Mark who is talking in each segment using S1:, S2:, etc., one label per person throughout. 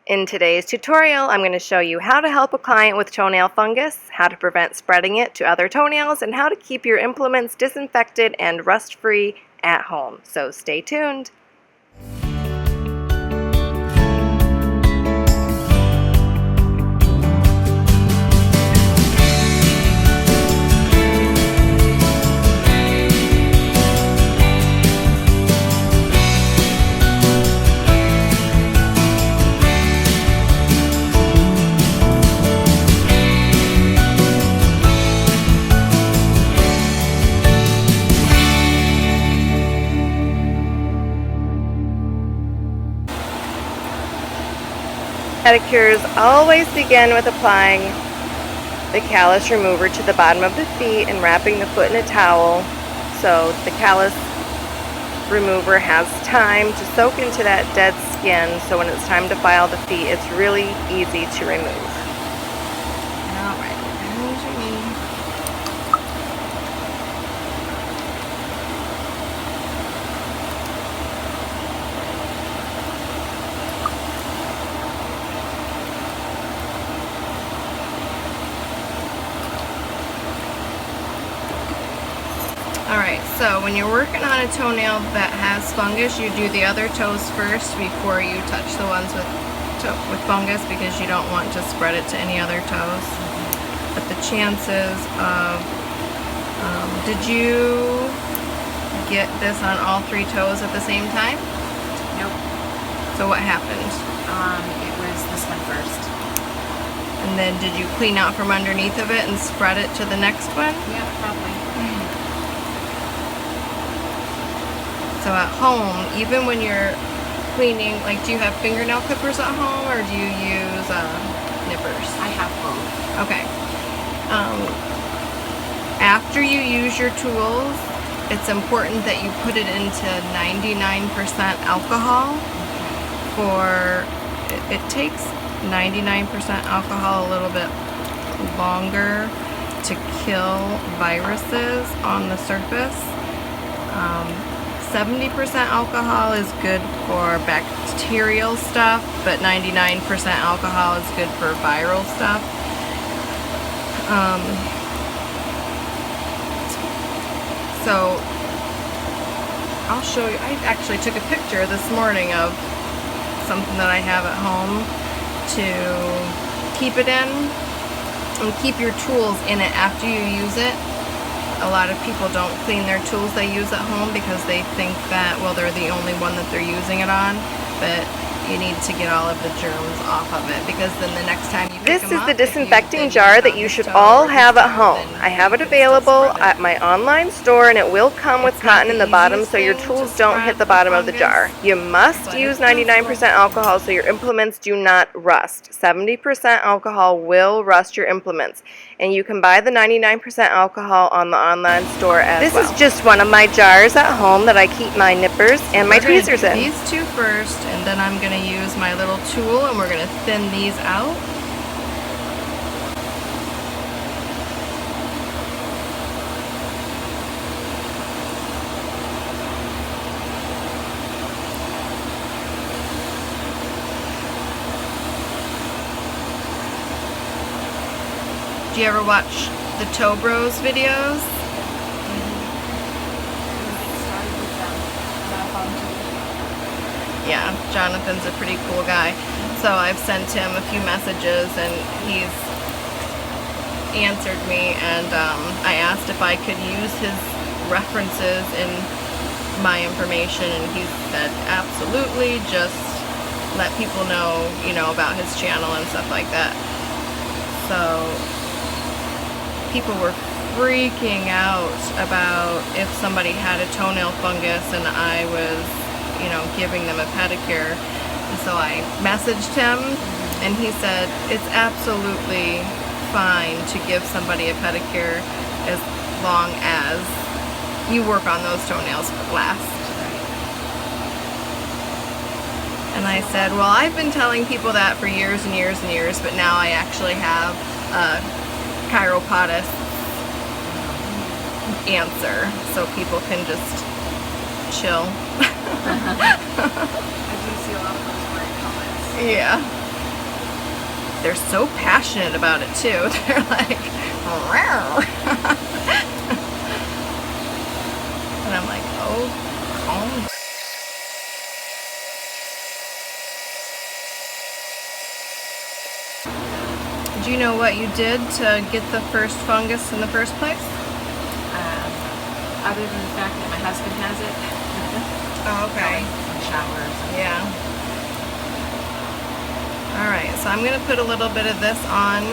S1: In today's tutorial, I'm going to show you how to help a client with toenail fungus, how to prevent spreading it to other toenails, and how to keep your implements disinfected and rust-free at home. So stay tuned. Pedicures always begin with applying the callus remover to the bottom of the feet and wrapping the foot in a towel so the callus remover has time to soak into that dead skin, so when it's time to file the feet, it's really easy to remove. Alright, here's your knee. Alright, so when you're working on a toenail that has fungus, you do the other toes first before you touch the ones with fungus, because you don't want to spread it to any other toes. But the chances of... did you get this on all three toes at the same time?
S2: Nope.
S1: So what happened?
S2: It was this one first.
S1: And then did you clean out from underneath of it and spread it to the next one?
S2: Yeah, probably.
S1: So at home, even when you're cleaning, like, do you have fingernail clippers at home or do you use nippers?
S2: I have both.
S1: Okay. After you use your tools, it's important that you put it into 99% alcohol. It takes 99% alcohol a little bit longer to kill viruses on the surface. 70% alcohol is good for bacterial stuff, but 99% alcohol is good for viral stuff. So I'll show you. I actually took a picture this morning of something that I have at home to keep it in, and keep your tools in it after you use it. A lot of people don't clean their tools they use at home because they think that, well, they're the only one that they're using it on, but you need to get all of the germs off of it, because then the next time you pick them up... This is the disinfecting jar that you should all have at home. I have it available at my online store, and it will come with cotton in the bottom so your tools don't hit the bottom of the jar. You must use 99% alcohol so your implements do not rust. 70% alcohol will rust your implements, and you can buy the 99% alcohol on the online store as well. This is just one of my jars at home that I keep my nippers and my tweezers in. These two first, and then I'm going to use my little tool and we're going to thin these out. Do you ever watch the Toe Bros videos? Yeah, Jonathan's a pretty cool guy. So I've sent him a few messages and he's answered me, and I asked if I could use his references in my information, and he said absolutely, just let people know, you know, about his channel and stuff like that. So people were freaking out about if somebody had a toenail fungus and I was, you know, giving them a pedicure. And so I messaged him and he said it's absolutely fine to give somebody a pedicure as long as you work on those toenails last. And I said, well, I've been telling people that for years and years and years, but now I actually have a chiropodist answer, so people can just chill.
S2: I do see a lot of those great comments.
S1: Yeah. they're so passionate about it too. They're like, "Rawr." And I'm like, oh, calm. Do you know what you did to get the first fungus in the first place?
S2: Other than the fact that my husband has it.
S1: Oh, okay.
S2: In the shower or something.
S1: Yeah. Alright, so I'm going to put a little bit of this on.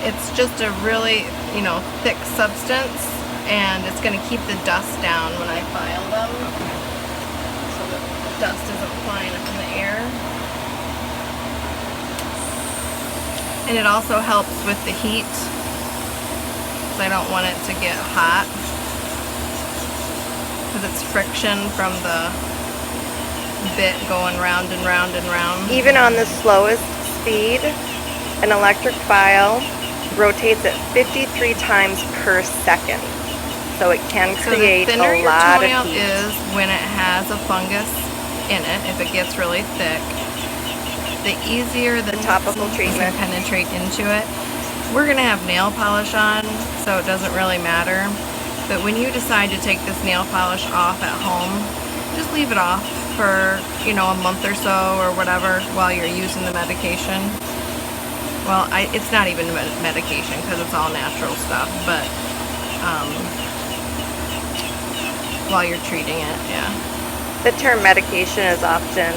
S1: It's just a really, thick substance, and it's going to keep the dust down when I file them.
S2: Okay.
S1: So the dust isn't flying up in the air. And it also helps with the heat, because I don't want it to get hot. Because it's friction from the bit going round and round and round.
S3: Even on the slowest speed, an electric file rotates at 53 times per second. So it can create
S1: so the thinner
S3: a lot
S1: your toenail
S3: of heat.
S1: is when it has a fungus in it, if it gets really thick, the easier the
S3: topical
S1: can
S3: treatment
S1: penetrate into it. We're going to have nail polish on, so it doesn't really matter. But when you decide to take this nail polish off at home, just leave it off for, a month or so or whatever while you're using the medication. Well, it's not even medication because it's all natural stuff, but while you're treating it, yeah.
S3: The term medication is often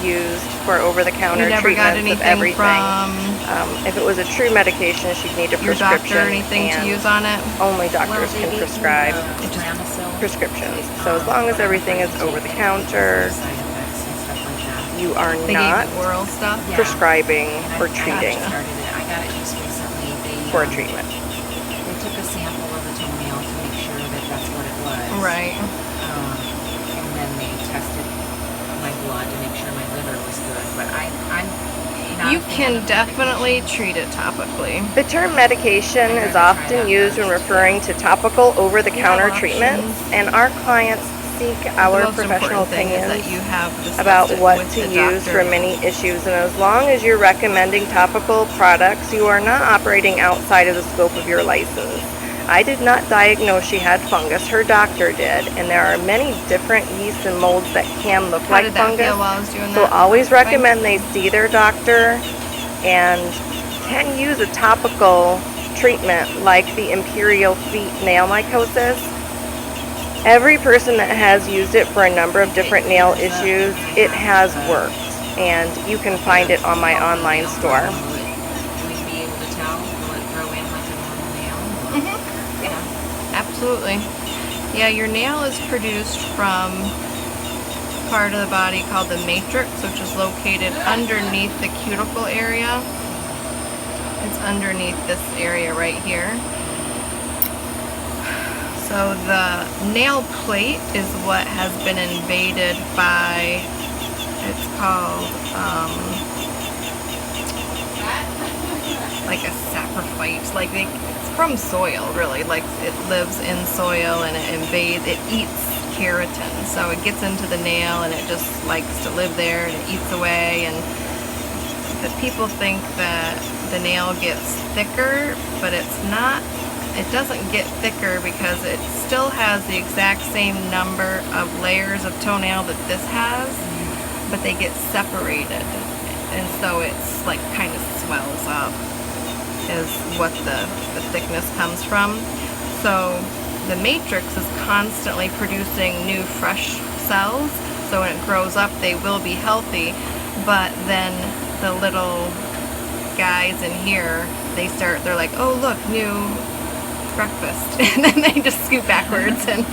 S3: used for over-the-counter
S1: You never got
S3: treatments of
S1: anything
S3: everything.
S1: from
S3: If it was a true medication, she'd need a
S1: your
S3: prescription.
S1: doctor or anything to
S3: and
S1: use on it?
S3: Only doctors can prescribe
S2: Ramisil.
S3: prescriptions. So as long as everything is over-the-counter,
S2: Side effects and stuff like that.
S3: you are
S1: They
S3: not
S1: gave you oral stuff?
S2: Yeah.
S3: prescribing
S2: And
S3: or
S2: I
S3: treating
S2: started it. I got it just recently.
S3: for a treatment.
S2: They took a sample of the toenail to make sure that that's what it was.
S1: Right.
S2: And then they tested my blood to make sure my liver was good. But I'm not
S1: You
S2: a fan
S1: can
S2: of
S1: definitely
S2: medication.
S1: treat it topically.
S3: The term medication is often used when referring to topical over-the-counter
S1: options.
S3: treatments, and our clients seek our
S1: The most
S3: professional
S1: important thing is
S3: opinions
S1: that you have discussed
S3: about
S1: it
S3: what
S1: with
S3: to
S1: the
S3: use
S1: doctor.
S3: for many issues. And as long as you're recommending topical products, you are not operating outside of the scope of your license. I did not diagnose she had fungus. Her doctor did, and there are many different yeasts and molds that can look
S1: How
S3: like
S1: did that
S3: fungus.
S1: feel while I was doing
S3: So
S1: that?
S3: always
S1: Fine?
S3: recommend they see their doctor and can use a topical treatment like the Imperial Feet nail mycosis. Every person that has used it for a number of different nail issues, it has worked, and you can find it on my online store.
S2: Will you be able to tell? Will it grow in like a normal nail? Yeah.
S1: Absolutely. Yeah, your nail is produced from part of the body called the matrix, which is located underneath the cuticle area. It's underneath this area right here. So the nail plate is what has been invaded by, it's called like a saprophyte, like it's from soil really, like it lives in soil and it invades, it eats keratin, so it gets into the nail and it just likes to live there and it eats away. And but people think that the nail gets thicker, but it's not. It doesn't get thicker because it still has the exact same number of layers of toenail that this has, but they get separated, and so it's like kind of swells up is what the thickness comes from. So the matrix is constantly producing new fresh cells, so when it grows up they will be healthy, but then the little guys in here, they're like, oh look, new breakfast, and then they just scoot backwards and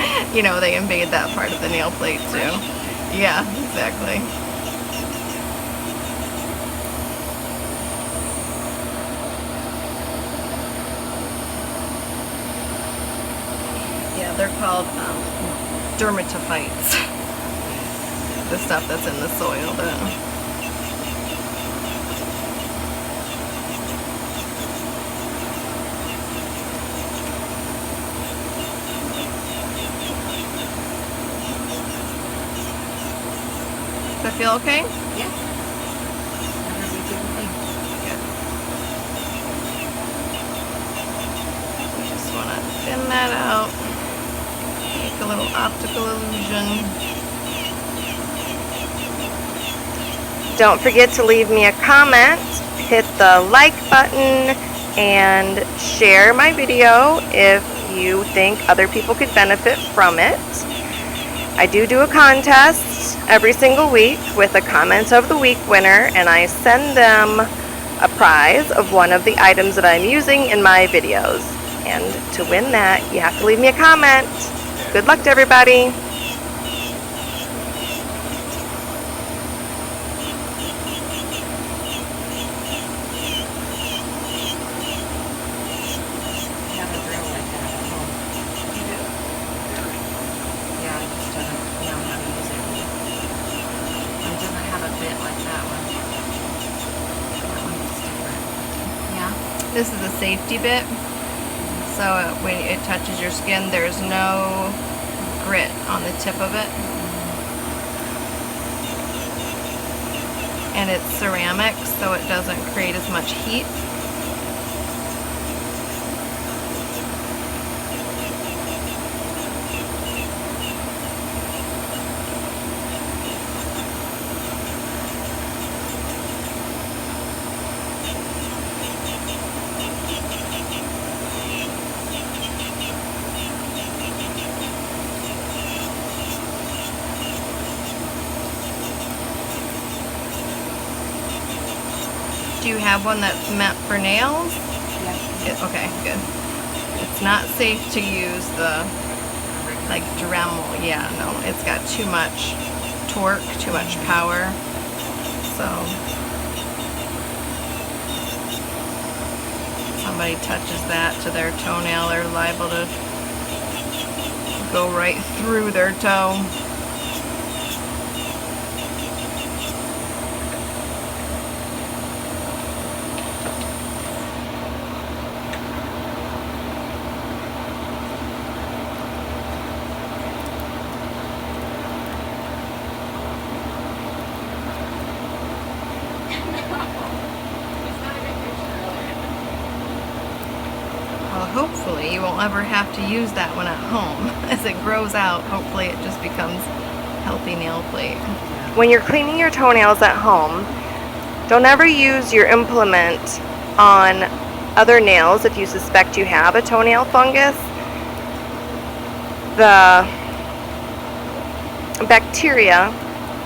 S1: they invade that part of the nail plate too. Yeah, exactly. Yeah, they're called dermatophytes. The stuff that's in the soil though. Does that feel okay?
S2: Yeah. Whatever you do,
S1: Good. optical illusion.
S3: Don't forget to leave me a comment, hit the like button, and share my video if you think other people could benefit from it. I do a contest every single week with a comment of the week winner, and I send them a prize of one of the items that I'm using in my videos. And to win that, you have to leave me a comment. Good luck to everybody.
S1: This is a safety bit, so when it touches your skin, there's no grit on the tip of it. And it's ceramic, so it doesn't create as much heat. Do you have one that's meant for nails?
S2: Yeah.
S1: Okay, good. It's not safe to use the like Dremel. Yeah, no, it's got too much torque, too much power. So somebody touches that to their toenail, they're liable to go right through their toe. Hopefully you won't ever have to use that one at home. As it grows out, hopefully it just becomes healthy nail plate.
S3: When you're cleaning your toenails at home, don't ever use your implement on other nails if you suspect you have a toenail fungus. The bacteria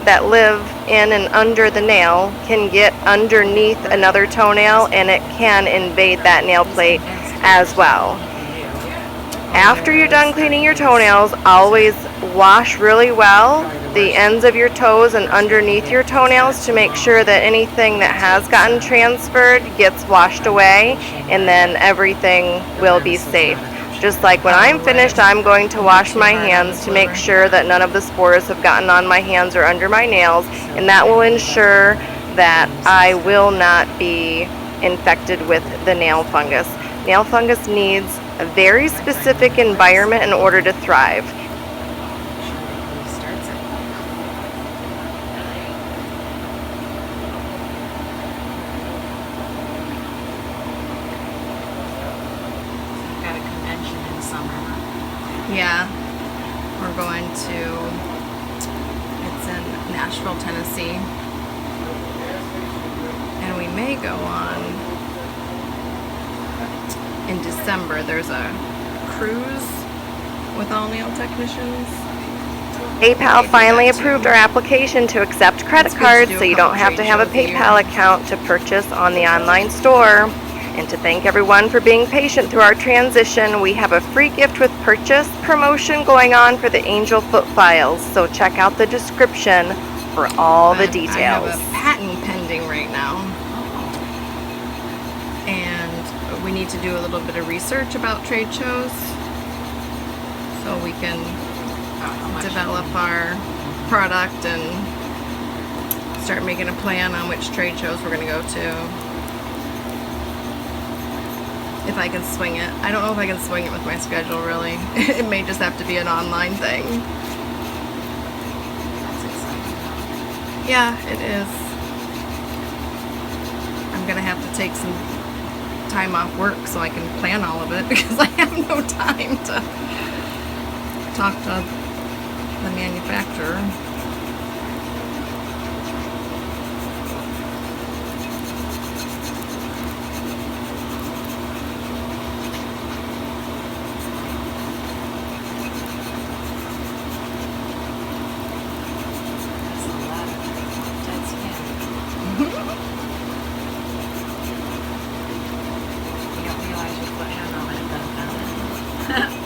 S3: that live in and under the nail can get underneath another toenail, and it can invade that nail plate as well. After you're done cleaning your toenails, always wash really well the ends of your toes and underneath your toenails to make sure that anything that has gotten transferred gets washed away, and then everything will be safe. Just like when I'm finished, I'm going to wash my hands to make sure that none of the spores have gotten on my hands or under my nails, and that will ensure that I will not be infected with the nail fungus. Nail fungus needs a very specific environment in order to thrive.
S2: Got a convention in summer.
S1: Yeah, we're going to, it's in Nashville, Tennessee, and we may go on in December. There's a cruise with all nail technicians.
S3: PayPal finally approved our application to accept credit cards, so you don't have to have a PayPal account to purchase on the online store. And to thank everyone for being patient through our transition, we have a free gift with purchase promotion going on for the Angel Foot Files, so check out the description for all the details.
S1: I have a patent pending right now, and we need to do a little bit of research about trade shows so we can develop our product and start making a plan on which trade shows we're going to go to. If I can swing it. I don't know if I can swing it with my schedule, really. It may just have to be an online thing.
S2: That's exciting.
S1: Yeah, it is. I'm going to have to take some time off work so I can plan all of it, because I have no time to talk to the manufacturer.
S2: That's a lot of dead skin. You don't realize you put hand on it and done it.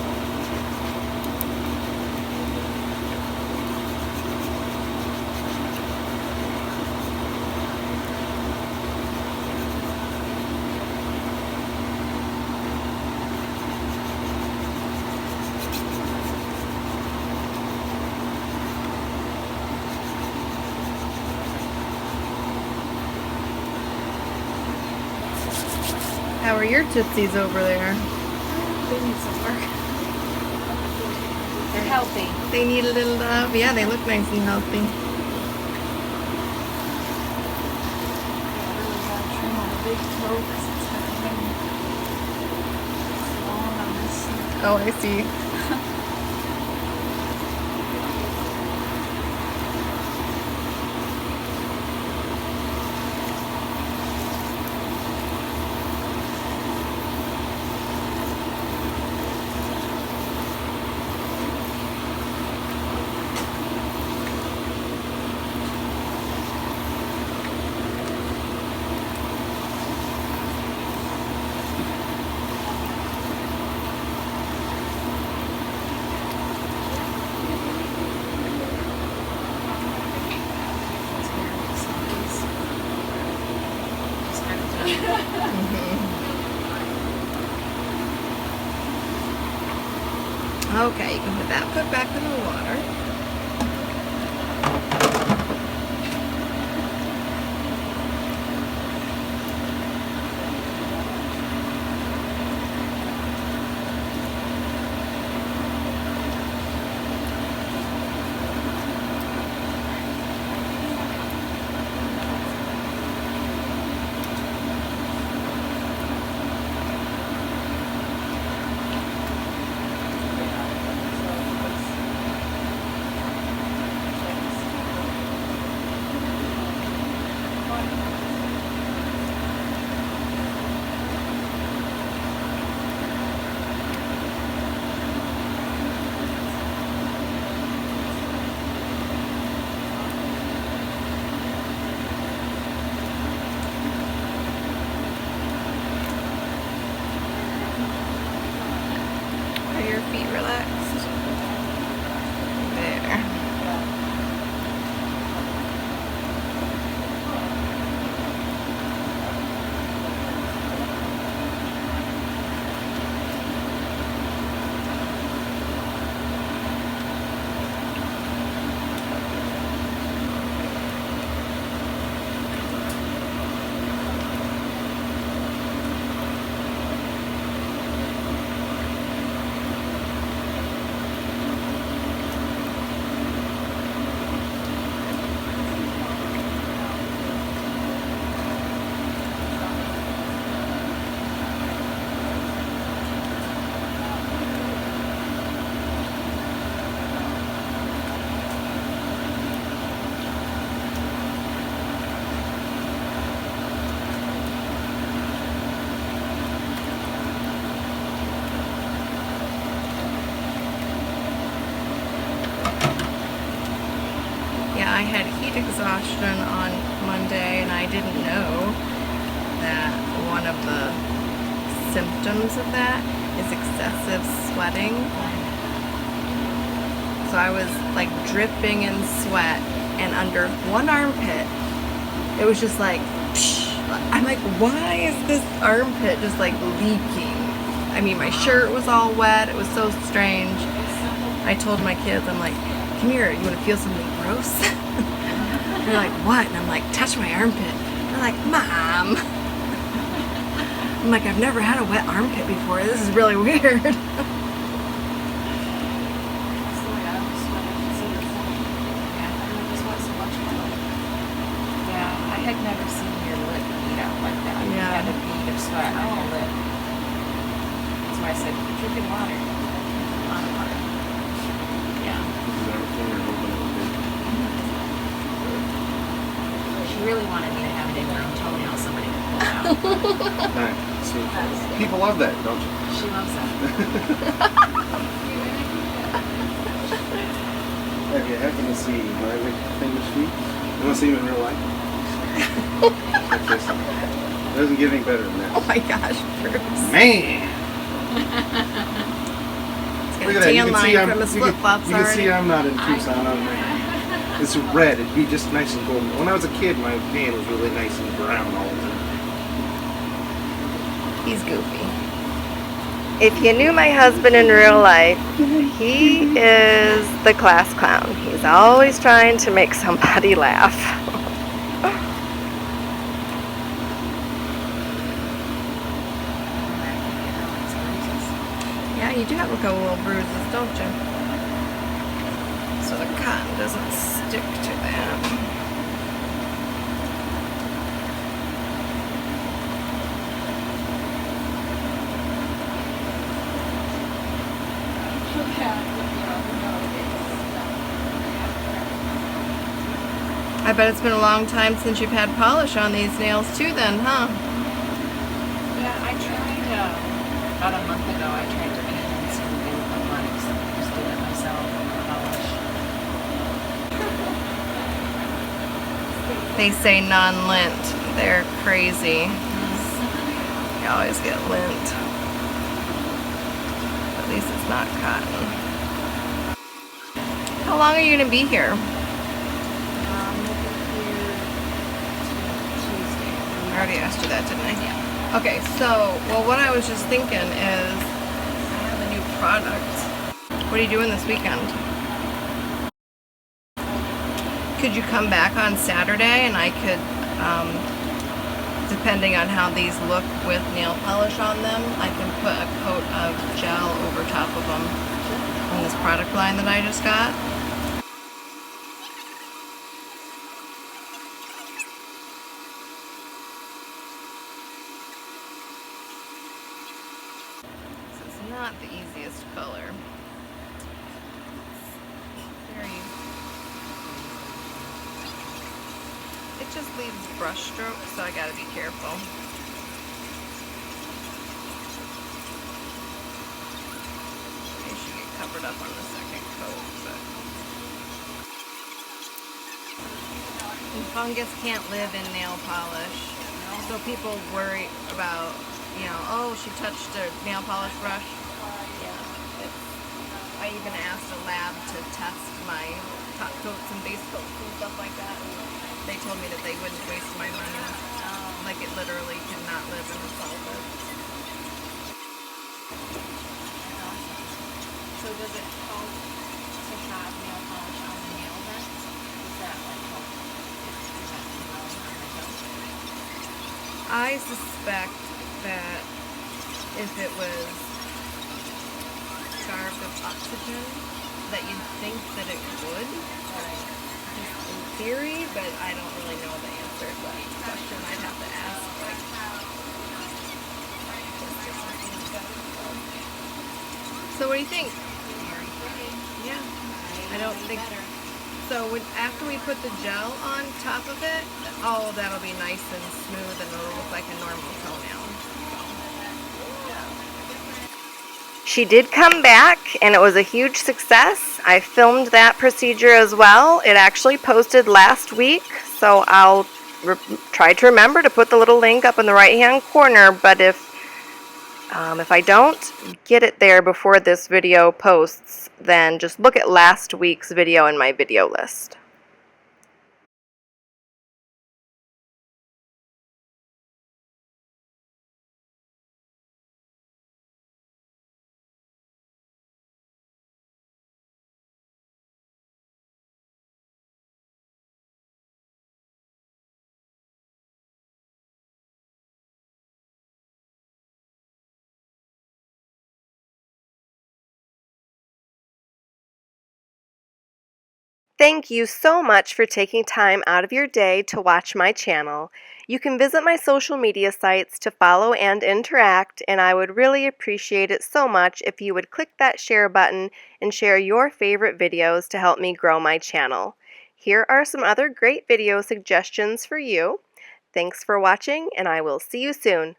S1: How are your tootsies over there?
S2: They need some work. They're healthy.
S1: They need a little love. Yeah, they look nice and healthy. Oh, I see. Okay, you can put that foot back in the water. Feet relaxed. There. I had heat exhaustion on Monday and I didn't know that one of the symptoms of that is excessive sweating. So I was like dripping in sweat, and under one armpit it was just like psh. I'm like, why is this armpit just like leaking? I mean, my shirt was all wet. It was so strange. I told my kids, I'm like, come here, you want to feel something gross? They're like, what? And I'm like, touch my armpit. They're like, Mom. I'm like, I've never had a wet armpit before. This is really weird.
S2: I had never seen your lip bead out like that.
S1: Yeah.
S2: You had a bead of sweat on your lip. That's why I said, keep drinking water. A lot of water. Yeah. really wanted me to have an in-grown toenail, somebody could pull it out.
S4: Right. See, people love that, don't you?
S2: She loves that.
S4: Have you happened to see my famous feet? You want to see them in real life? Check this out. It doesn't get any better than that.
S1: Oh my gosh, Bruce.
S4: Man!
S1: It's
S4: Look
S1: got
S4: at
S1: a
S4: that. You
S1: tan
S4: can see
S1: line from his flip-flops
S4: you can see
S1: already.
S4: I'm not in Tucson. It's red. It'd be just nice and golden. When I was a kid, my pan was really nice and brown all the time.
S1: He's goofy.
S3: If you knew my husband in real life, he is the class clown. He's always trying to make somebody laugh.
S1: Yeah, you do have a couple little bruises, don't you? So the cotton doesn't stick to them. I bet it's been a long time since you've had polish on these nails too then, huh?
S2: Yeah, I tried, about a month ago, I tried to paint and see what they would look like, so I just did it myself, polish.
S1: They say non-lint. They're crazy. You always get lint. At least it's not cotton. How long are you going to be here? I already asked you that, didn't I?
S2: Yeah.
S1: Okay, so, well, what I was just thinking is I have a new product. What are you doing this weekend? Could you come back on Saturday and I could, depending on how these look with nail polish on them, I can put a coat of gel over top of them on this product line that I just got. Not the easiest color. Very. It just leaves brush strokes, so I gotta be careful. I should get covered up on the second coat, but. And fungus can't live in nail polish, so people worry about, you know, oh, she touched a nail polish brush. I even asked a lab to test my top coats and base coats and stuff like that, and they told me that they wouldn't waste my money. Like, it literally cannot live in the solvent.
S2: So does it help to have nail polish on the nail then? Does that like help? Is that
S1: I suspect that if it was starved of oxygen, that you'd think that it would, just in theory, but I don't really know the answer to that question. I'd have to ask, like, so what do you think? Yeah, I don't think so. After we put the gel on top of it, oh, that'll be nice and smooth and it'll look like a normal toenail.
S3: She did come back, and it was a huge success. I filmed that procedure as well. It actually posted last week, so I'll try to remember to put the little link up in the right-hand corner, but if I don't get it there before this video posts, then just look at last week's video in my video list. Thank you so much for taking time out of your day to watch my channel. You can visit my social media sites to follow and interact, and I would really appreciate it so much if you would click that share button and share your favorite videos to help me grow my channel. Here are some other great video suggestions for you. Thanks for watching, and I will see you soon.